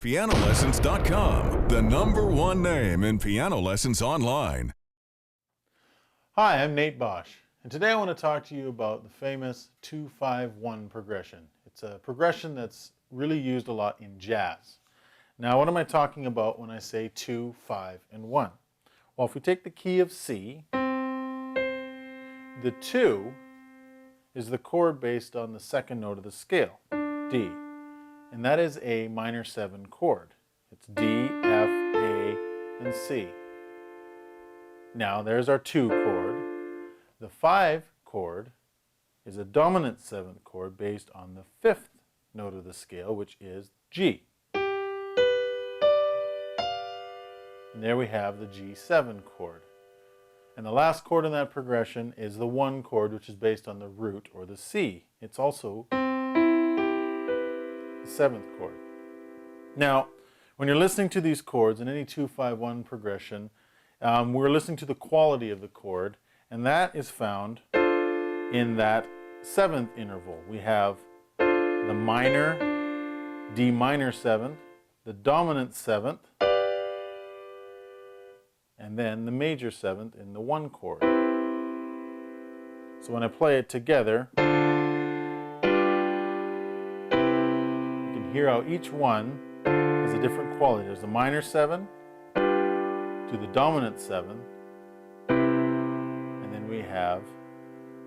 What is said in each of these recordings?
PianoLessons.com, the #1 name in piano lessons online. Hi, I'm Nate Bosch, and today I want to talk to you about the famous 2-5-1 progression. It's a progression that's really used a lot in jazz. Now, what am I talking about when I say 2, 5, and 1? Well, if we take the key of C, the 2 is the chord based on the second note of the scale, D. And that is a minor 7 chord. It's D, F, A, and C. Now there's our 2 chord. The 5 chord is a dominant 7th chord based on the 5th note of the scale, which is G. And there we have the G7 chord. And the last chord in that progression is the 1 chord, which is based on the root or the C. It's also the 7th chord. Now, when you're listening to these chords in any 2-5-1 progression, we're listening to the quality of the chord, and that is found in that 7th interval. We have the minor, D minor 7th, the dominant 7th, and then the major 7th in the 1 chord. So when I play it together, you can hear how each one has a different quality. There's the minor 7 to the dominant 7, and then we have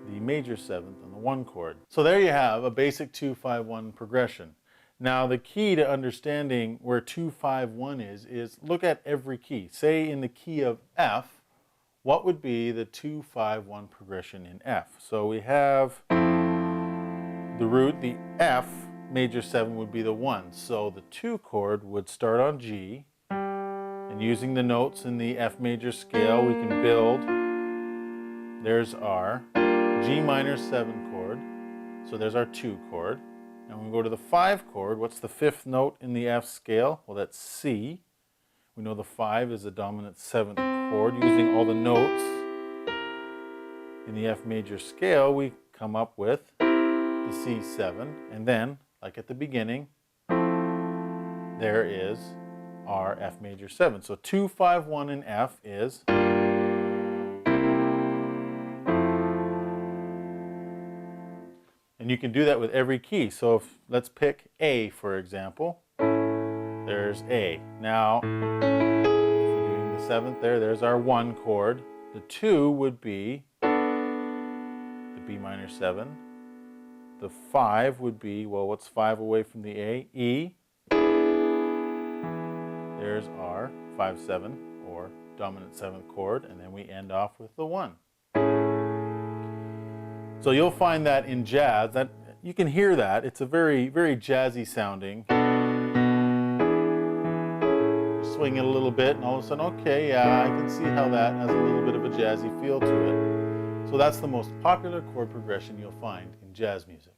the major 7th on the 1 chord. So there you have a basic 2-5-1 progression. Now the key to understanding where 2-5-1 is look at every key. Say in the key of F, what would be the 2-5-1 progression in F? So we have the root, the F major 7 would be the 1. So the 2 chord would start on G, and using the notes in the F major scale we can build. There's our G minor 7 chord, so there's our 2 chord. And when we go to the 5 chord, what's the 5th note in the F scale? Well, that's C. We know the 5 is the dominant 7th chord. Using all the notes in the F major scale, we come up with the C7. And then, like at the beginning, there is our F major 7. So 2-5-1 in F is, and you can do that with every key. So let's pick A, for example. There's A. Now, if we're doing the 7th there's our 1 chord. The 2 would be the B minor 7. The 5 would be, well, what's 5 away from the A? E. There's our 5-7 or dominant 7th chord, and then we end off with the 1. So you'll find that in jazz, that you can hear that. It's a very, very jazzy sounding. You swing it a little bit and all of a sudden, okay, yeah, I can see how that has a little bit of a jazzy feel to it. So that's the most popular chord progression you'll find in jazz music.